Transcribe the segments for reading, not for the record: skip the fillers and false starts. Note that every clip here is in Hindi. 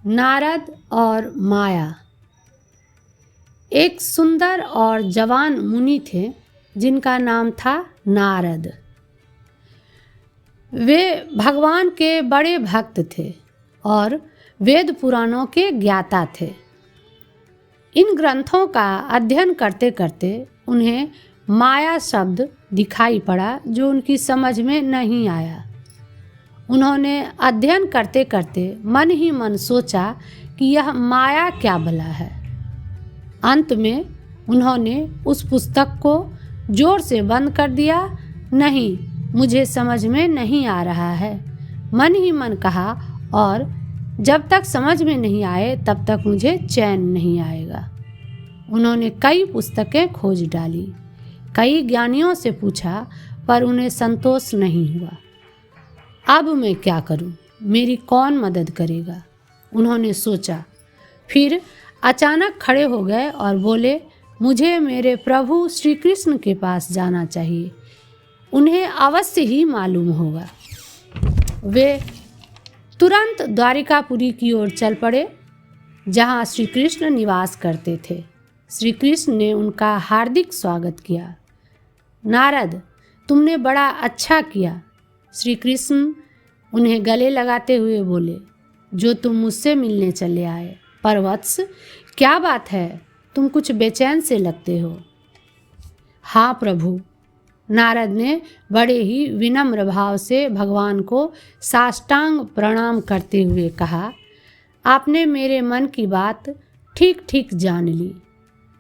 नारद और माया। एक सुंदर और जवान मुनि थे जिनका नाम था नारद। वे भगवान के बड़े भक्त थे और वेद पुराणों के ज्ञाता थे। इन ग्रंथों का अध्ययन करते करते उन्हें माया शब्द दिखाई पड़ा जो उनकी समझ में नहीं आया। उन्होंने अध्ययन करते करते मन ही मन सोचा कि यह माया क्या भला है। अंत में उन्होंने उस पुस्तक को जोर से बंद कर दिया। नहीं, मुझे समझ में नहीं आ रहा है, मन ही मन कहा, और जब तक समझ में नहीं आए तब तक मुझे चैन नहीं आएगा। उन्होंने कई पुस्तकें खोज डाली, कई ज्ञानियों से पूछा, पर उन्हें संतोष नहीं हुआ। अब मैं क्या करूं? मेरी कौन मदद करेगा? उन्होंने सोचा। फिर अचानक खड़े हो गए और बोले, मुझे मेरे प्रभु श्री कृष्ण के पास जाना चाहिए, उन्हें अवश्य ही मालूम होगा। वे तुरंत द्वारिकापुरी की ओर चल पड़े जहाँ श्री कृष्ण निवास करते थे। श्री कृष्ण ने उनका हार्दिक स्वागत किया। नारद, तुमने बड़ा अच्छा किया। श्री कृष्ण उन्हें गले लगाते हुए बोले, जो तुम मुझसे मिलने चले आए। पर वत्स, क्या बात है, तुम कुछ बेचैन से लगते हो। हाँ प्रभु, नारद ने बड़े ही विनम्र भाव से भगवान को साष्टांग प्रणाम करते हुए कहा, आपने मेरे मन की बात ठीक ठीक जान ली।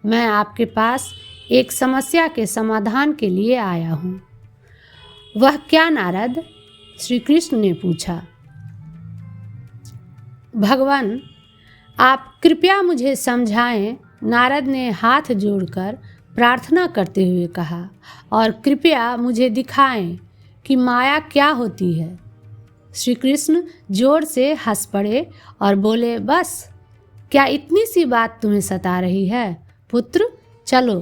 मैं आपके पास एक समस्या के समाधान के लिए आया हूँ। वह क्या नारद? श्री कृष्ण ने पूछा। भगवान, आप कृपया मुझे समझाएं। नारद ने हाथ जोड़कर प्रार्थना करते हुए कहा, और कृपया मुझे दिखाएं कि माया क्या होती है। श्री कृष्ण जोर से हंस पड़े और बोले, बस क्या इतनी सी बात तुम्हें सता रही है? पुत्र, चलो,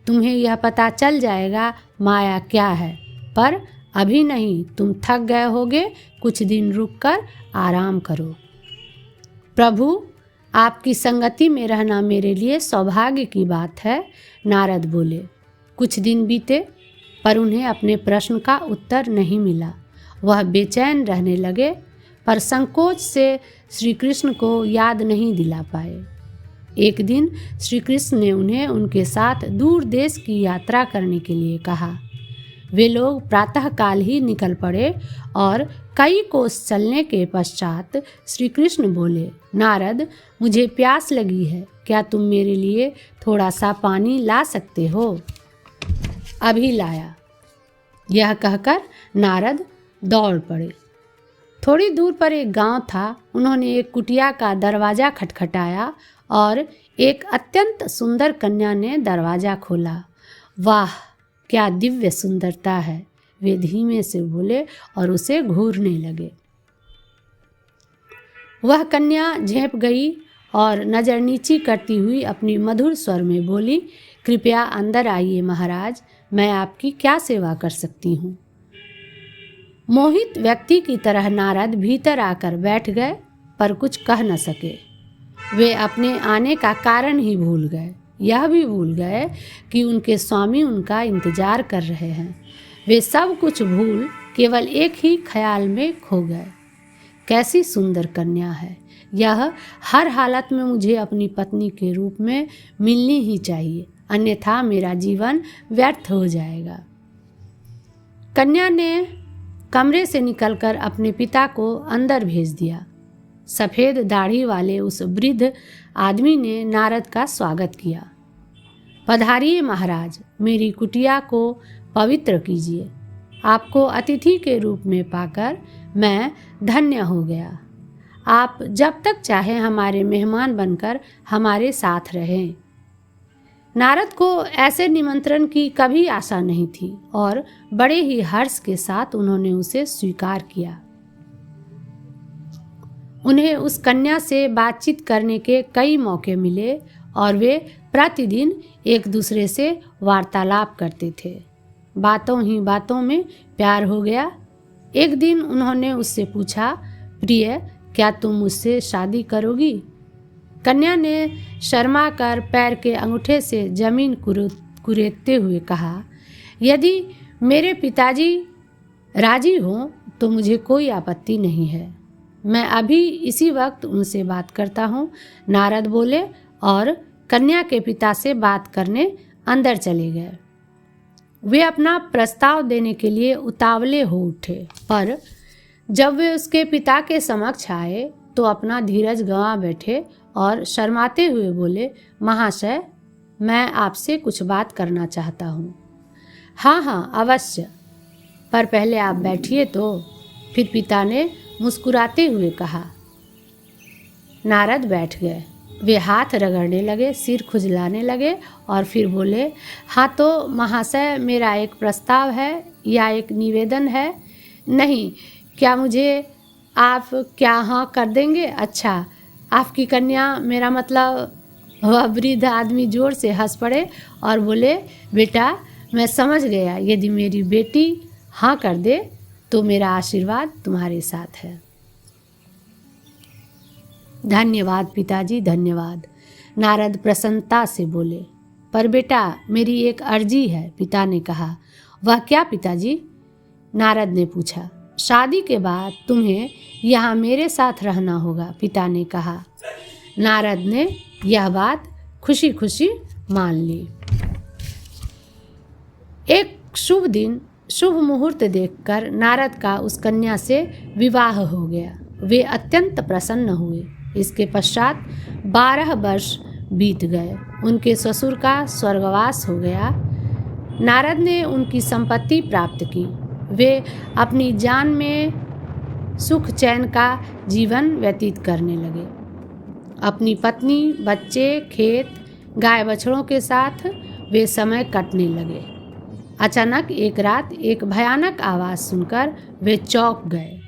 तुम्हें यह पता चल जाएगा माया क्या है। पर अभी नहीं, तुम थक गए होगे, कुछ दिन रुककर आराम करो। प्रभु, आपकी संगति में रहना मेरे लिए सौभाग्य की बात है, नारद बोले। कुछ दिन बीते, पर उन्हें अपने प्रश्न का उत्तर नहीं मिला। वह बेचैन रहने लगे, पर संकोच से श्री कृष्ण को याद नहीं दिला पाए। एक दिन श्री कृष्ण ने उन्हें उनके साथ दूर देश की यात्रा करने के लिए कहा। वे लोग प्रातःकाल ही निकल पड़े और कई कोस चलने के पश्चात श्री कृष्ण बोले, नारद, मुझे प्यास लगी है, क्या तुम मेरे लिए थोड़ा सा पानी ला सकते हो? अभी लाया। यह कहकर नारद दौड़ पड़े। थोड़ी दूर पर एक गांव था। उन्होंने एक कुटिया का दरवाज़ा खटखटाया और एक अत्यंत सुंदर कन्या ने दरवाज़ा खोला। वाह, क्या दिव्य सुंदरता है, वे धीमे से बोले और उसे घूरने लगे। वह कन्या झेंप गई और नज़र नीची करती हुई अपनी मधुर स्वर में बोली, कृपया अंदर आइए महाराज, मैं आपकी क्या सेवा कर सकती हूँ। मोहित व्यक्ति की तरह नारद भीतर आकर बैठ गए, पर कुछ कह न सके। वे अपने आने का कारण ही भूल गए। यह भी भूल गए कि उनके स्वामी उनका इंतजार कर रहे हैं। वे सब कुछ भूल केवल एक ही ख्याल में खो गए, कैसी सुंदर कन्या है, यह हर हालत में मुझे अपनी पत्नी के रूप में मिलनी ही चाहिए, अन्यथा मेरा जीवन व्यर्थ हो जाएगा। कन्या ने कमरे से निकलकर अपने पिता को अंदर भेज दिया। सफ़ेद दाढ़ी वाले उस वृद्ध आदमी ने नारद का स्वागत किया। पधारिए महाराज, मेरी कुटिया को पवित्र कीजिए। आपको अतिथि के रूप में पाकर मैं धन्य हो गया। आप जब तक चाहें हमारे मेहमान बनकर हमारे साथ रहें। नारद को ऐसे निमंत्रण की कभी आशा नहीं थी और बड़े ही हर्ष के साथ उन्होंने उसे स्वीकार किया। उन्हें उस कन्या से बातचीत करने के कई मौके मिले और वे प्रतिदिन एक दूसरे से वार्तालाप करते थे। बातों ही बातों में प्यार हो गया। एक दिन उन्होंने उससे पूछा, प्रिय, क्या तुम मुझसे शादी करोगी? कन्या ने शर्मा कर पैर के अंगूठे से जमीन कुरेदते हुए कहा, यदि मेरे पिताजी राजी हों तो मुझे कोई आपत्ति नहीं है। मैं अभी इसी वक्त उनसे बात करता हूँ, नारद बोले और कन्या के पिता से बात करने अंदर चले गए। वे अपना प्रस्ताव देने के लिए उतावले हो उठे, पर जब वे उसके पिता के समक्ष आए तो अपना धीरज गंवा बैठे और शर्माते हुए बोले, महाशय, मैं आपसे कुछ बात करना चाहता हूँ। हाँ हाँ अवश्य, पर पहले आप बैठिए तो। फिर पिता ने मुस्कुराते हुए कहा। नारद बैठ गए। वे हाथ रगड़ने लगे, सिर खुजलाने लगे और फिर बोले, हाँ तो महाशय, मेरा एक प्रस्ताव है या एक निवेदन है। नहीं, क्या मुझे आप क्या हाँ कर देंगे? अच्छा, आपकी कन्या, मेरा मतलब। वह वृद्ध आदमी जोर से हंस पड़े और बोले, बेटा, मैं समझ गया, यदि मेरी बेटी हाँ कर दे तो मेरा आशीर्वाद तुम्हारे साथ है। धन्यवाद पिताजी, धन्यवाद, नारद प्रसन्नता से बोले। पर बेटा, मेरी एक अर्जी है, पिता ने कहा। वह क्या पिताजी? नारद ने पूछा। शादी के बाद तुम्हें यहाँ मेरे साथ रहना होगा, पिता ने कहा। नारद ने यह बात खुशी खुशी मान ली। एक शुभ दिन, शुभ मुहूर्त देखकर नारद का उस कन्या से विवाह हो गया। वे अत्यंत प्रसन्न हुए। इसके पश्चात 12 वर्ष बीत गए। उनके ससुर का स्वर्गवास हो गया। नारद ने उनकी संपत्ति प्राप्त की। वे अपनी जान में सुख चैन का जीवन व्यतीत करने लगे। अपनी पत्नी, बच्चे, खेत, गाय बछड़ों के साथ वे समय काटने लगे। अचानक एक रात एक भयानक आवाज़ सुनकर वे चौंक गए।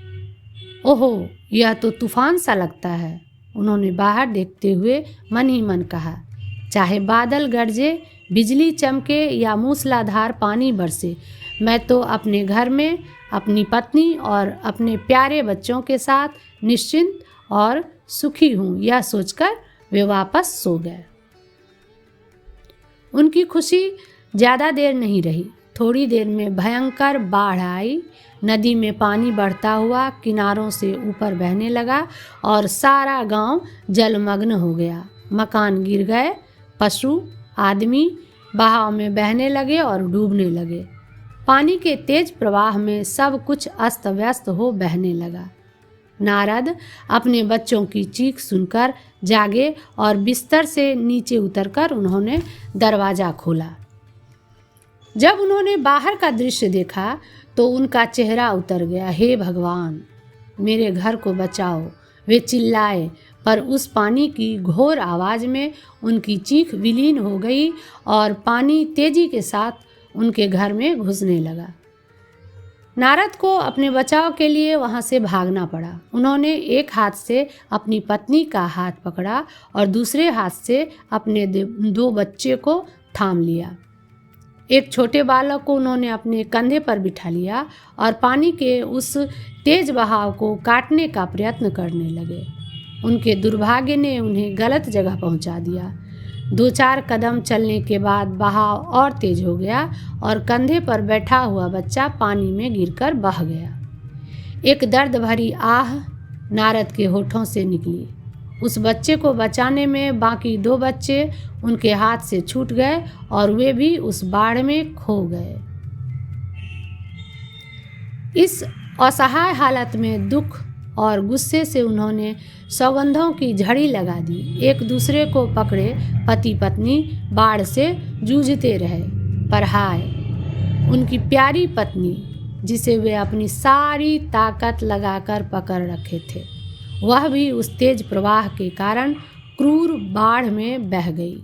ओहो, यह तो तूफान सा लगता है। उन्होंने बाहर देखते हुए मन ही मन कहा, चाहे बादल गरजे, बिजली चमके या मूसलाधार पानी बरसे, मैं तो अपने घर में अपनी पत्नी और अपने प्यारे बच्चों के साथ निश्चिंत और सुखी हूँ। यह सोचकर वे वापस सो गए। उनकी खुशी ज़्यादा देर नहीं रही। थोड़ी देर में भयंकर बाढ़ आई। नदी में पानी बढ़ता हुआ किनारों से ऊपर बहने लगा और सारा गांव जलमग्न हो गया। मकान गिर गए, पशु, आदमी बहाव में बहने लगे और डूबने लगे। पानी के तेज प्रवाह में सब कुछ अस्त व्यस्त हो बहने लगा। नारद अपने बच्चों की चीख सुनकर जागे और बिस्तर से नीचे उतरकर उन्होंने दरवाज़ा खोला। जब उन्होंने बाहर का दृश्य देखा तो उनका चेहरा उतर गया। हे भगवान, मेरे घर को बचाओ, वे चिल्लाए, पर उस पानी की घोर आवाज़ में उनकी चीख विलीन हो गई और पानी तेजी के साथ उनके घर में घुसने लगा। नारद को अपने बचाव के लिए वहाँ से भागना पड़ा। उन्होंने एक हाथ से अपनी पत्नी का हाथ पकड़ा और दूसरे हाथ से अपने 2 बच्चे को थाम लिया। एक छोटे बालक को उन्होंने अपने कंधे पर बिठा लिया और पानी के उस तेज बहाव को काटने का प्रयत्न करने लगे। उनके दुर्भाग्य ने उन्हें गलत जगह पहुंचा दिया। 2-4 कदम चलने के बाद बहाव और तेज हो गया और कंधे पर बैठा हुआ बच्चा पानी में गिरकर बह गया। एक दर्द भरी आह नारद के होठों से निकली। उस बच्चे को बचाने में बाकी 2 बच्चे उनके हाथ से छूट गए और वे भी उस बाढ़ में खो गए। इस असहाय हालत में दुख और गुस्से से उन्होंने सौगंधों की झड़ी लगा दी। एक दूसरे को पकड़े पति पत्नी बाढ़ से जूझते रहे। पर हाय, उनकी प्यारी पत्नी, जिसे वे अपनी सारी ताकत लगाकर पकड़ रखे थे, वह भी उस तेज प्रवाह के कारण क्रूर बाढ़ में बह गई।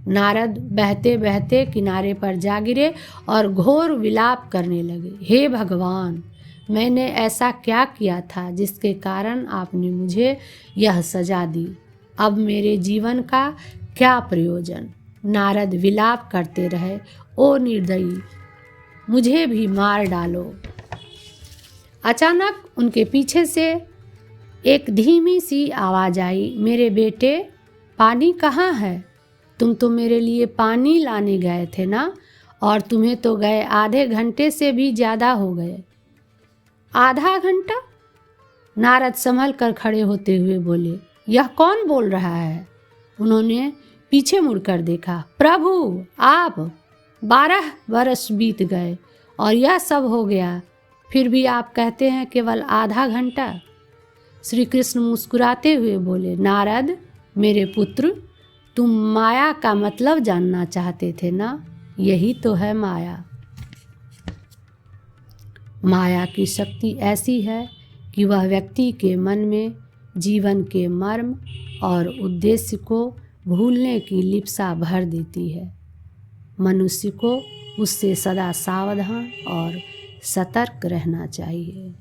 नारद बहते बहते किनारे पर जा गिरे और घोर विलाप करने लगे। हे भगवान, मैंने ऐसा क्या किया था जिसके कारण आपने मुझे यह सजा दी? अब मेरे जीवन का क्या प्रयोजन? नारद विलाप करते रहे, ओ निर्दयी, मुझे भी मार डालो। अचानक उनके पीछे से एक धीमी सी आवाज़ आई, मेरे बेटे पानी कहाँ है? तुम तो मेरे लिए पानी लाने गए थे ना, और तुम्हें तो गए आधे घंटे से भी ज़्यादा हो गए। आधा घंटा? नारद संभल कर खड़े होते हुए बोले, यह कौन बोल रहा है? उन्होंने पीछे मुड़कर देखा। प्रभु, आप 12 बरस बीत गए और यह सब हो गया, फिर भी आप कहते हैं केवल आधा घंटा। श्री कृष्ण मुस्कुराते हुए बोले, नारद मेरे पुत्र, तुम माया का मतलब जानना चाहते थे ना? यही तो है माया। माया की शक्ति ऐसी है कि वह व्यक्ति के मन में जीवन के मर्म और उद्देश्य को भूलने की लिप्सा भर देती है। मनुष्य को उससे सदा सावधान और सतर्क रहना चाहिए।